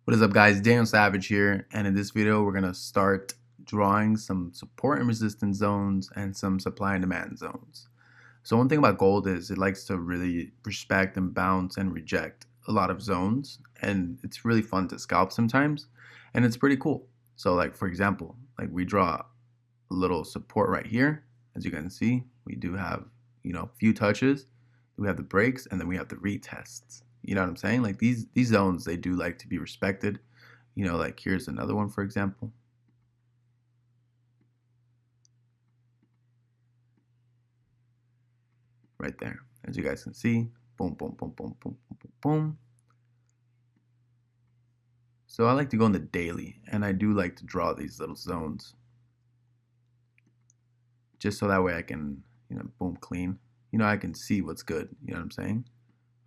What is up, guys? Daniel Savage here, and in this video we're going to start drawing some support and resistance zones and some supply and demand zones. So one thing about gold is it likes to really respect and bounce and reject a lot of zones, and it's really fun to scalp sometimes, and it's pretty cool. So like, for example, like we draw a little support right here. As you can see, we do have, a few touches. We have the breaks, and then we have the retests. You know what I'm saying? Like these zones, they do like to be respected. Like here's another one, for example. Right there. As you guys can see, boom, boom, boom, boom, boom, boom, boom, boom. So I like to go in the daily, and I do like to draw these little zones. Just so that way I can, boom, clean. I can see what's good, you know what I'm saying?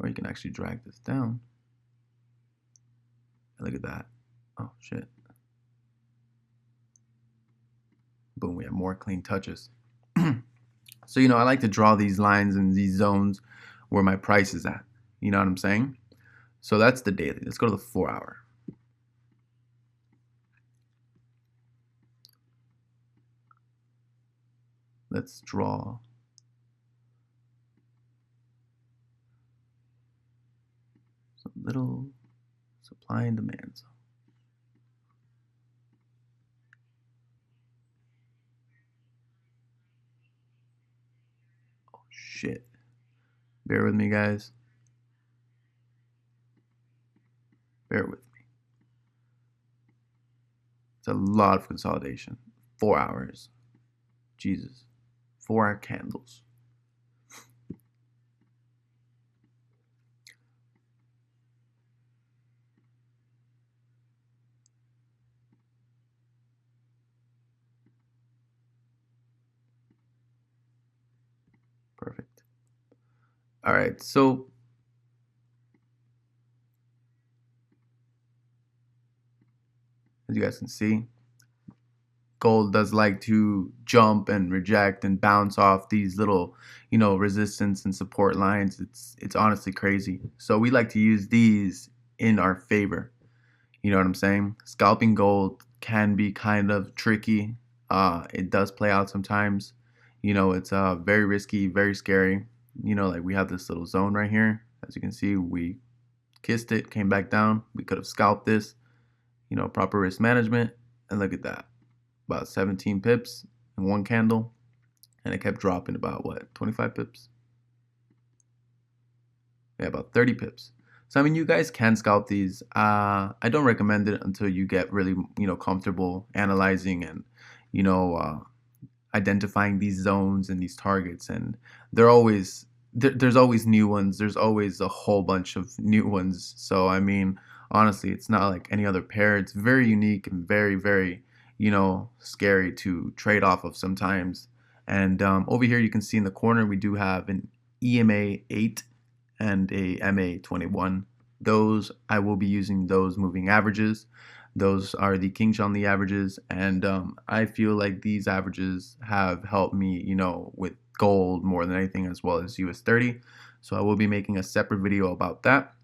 Or you can actually drag this down. Look at that. Oh, shit. Boom, we have more clean touches. So, I like to draw these lines and these zones where my price is at. You know what I'm saying? So that's the daily. Let's go to the 4-hour. Let's draw some little supply and demand zone. Oh, shit. Bear with me, guys. Bear with me. It's a lot of consolidation. 4 hours. Jesus. 4-hour candles. Perfect. All right, so as you guys can see, gold does like to jump and reject and bounce off these little, resistance and support lines. It's honestly crazy. So we like to use these in our favor. You know what I'm saying? Scalping gold can be kind of tricky. It does play out sometimes. It's very risky, very scary. Like we have this little zone right here. As you can see, we kissed it, came back down. We could have scalped this. Proper risk management. And look at that. About 17 pips in one candle. And it kept dropping about what, 25 pips? Yeah, about 30 pips. So I mean, you guys can scalp these. I don't recommend it until you get really, comfortable analyzing and, identifying these zones and these targets. And there's always new ones. There's always a whole bunch of new ones. So I mean, honestly, it's not like any other pair. It's very unique and very, very, scary to trade off of sometimes. And over here, you can see in the corner, we do have an EMA 8 and a MA 21. Those, I will be using those moving averages. Those are the King Chun Li averages, and I feel like these averages have helped me, with gold more than anything, as well as US 30. So I will be making a separate video about that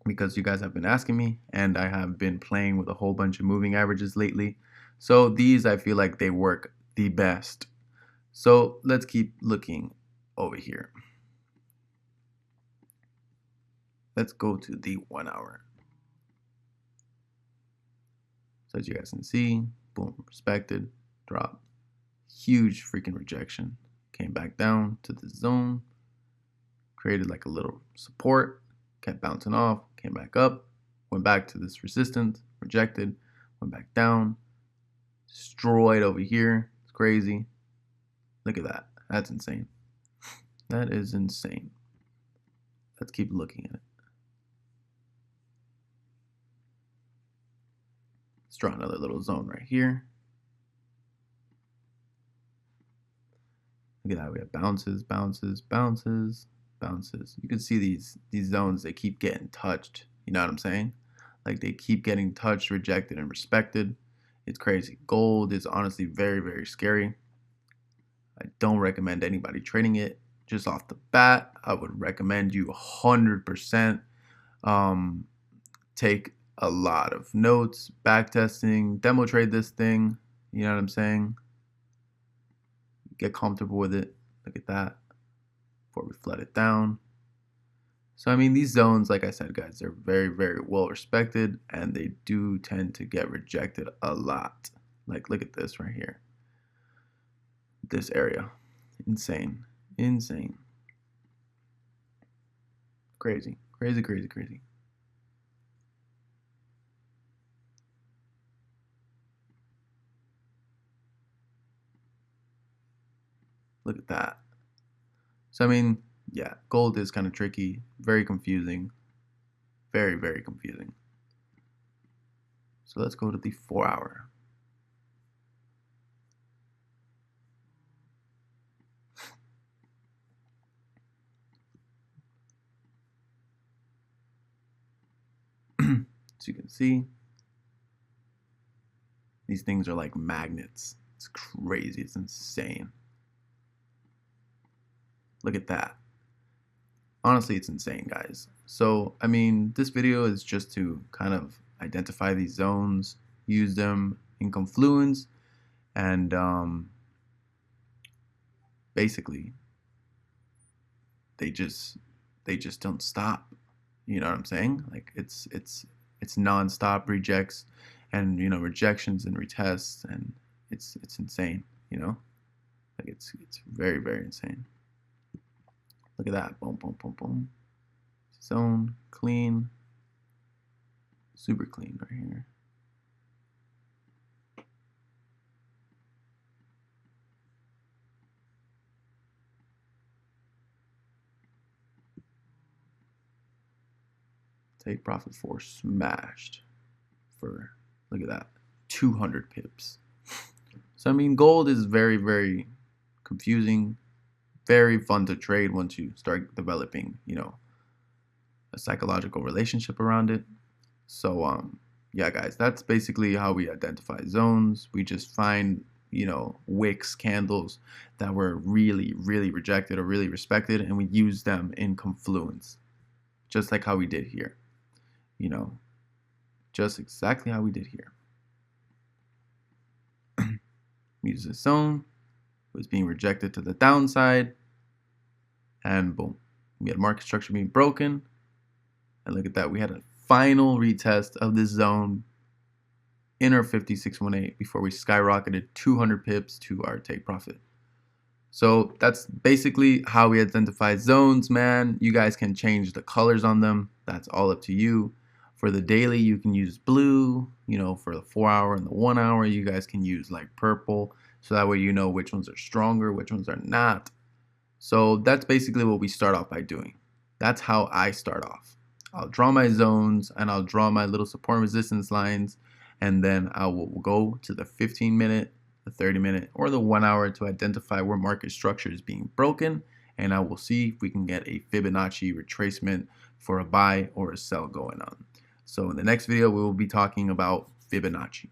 because you guys have been asking me, and I have been playing with a whole bunch of moving averages lately. So these, I feel like they work the best. So let's keep looking over here. Let's go to the 1-hour. So as you guys can see, boom, respected, drop, huge freaking rejection. Came back down to the zone, created like a little support, kept bouncing off, came back up, went back to this resistance, rejected, went back down, destroyed over here. It's crazy. Look at that. That's insane. That is insane. Let's keep looking at it. Let's draw another little zone right here. Look at that. We have bounces, bounces, bounces, bounces. You can see these zones, they keep getting touched. You know what I'm saying? Like they keep getting touched, rejected, and respected. It's crazy. Gold is honestly very, very scary. I don't recommend anybody trading it. Just off the bat, I would recommend you 100% take a lot of notes, back testing, demo trade this thing. You know what I'm saying? Get comfortable with it. Look at that before we flood it down. So, I mean, these zones, like I said, guys, they're very, very well respected, and they do tend to get rejected a lot. Like, look at this right here. This area. Insane. Insane. Crazy. Crazy, crazy, crazy. Look at that. So, I mean, yeah, gold is kind of tricky, very confusing, very, very confusing. So let's go to the 4-hour. As you can see, these things are like magnets. It's crazy, it's insane. Look at that. Honestly, it's insane, guys. So, I mean, this video is just to kind of identify these zones, use them in Confluence, and basically, they just don't stop. You know what I'm saying? Like it's non-stop rejects, and rejections and retests, and it's insane. Like it's very, very insane. Look at that. Boom, boom, boom, boom. Zone, clean. Super clean right here. Take profit for smashed for, look at that, 200 pips. So, I mean, gold is very, very confusing, very fun to trade once you start developing, a psychological relationship around it. So, yeah, guys, that's basically how we identify zones. We just find, wicks, candles that were really, really rejected or really respected, and we use them in Confluence, just like how we did here. Just exactly how we did here. We use a zone, it was being rejected to the downside, and boom, we had market structure being broken, and look at that, we had a final retest of this zone in our 5618 before we skyrocketed 200 pips to our take profit. So that's basically how we identify zones, man. You guys can change the colors on them. That's all up to you. For the daily, you can use blue. For the 4-hour and the 1-hour, you guys can use like purple. So that way you know which ones are stronger, which ones are not. So that's basically what we start off by doing. That's how I start off. I'll draw my zones and I'll draw my little support and resistance lines. And then I will go to the 15-minute, the 30-minute, or the 1-hour to identify where market structure is being broken. And I will see if we can get a Fibonacci retracement for a buy or a sell going on. So in the next video, we will be talking about Fibonacci.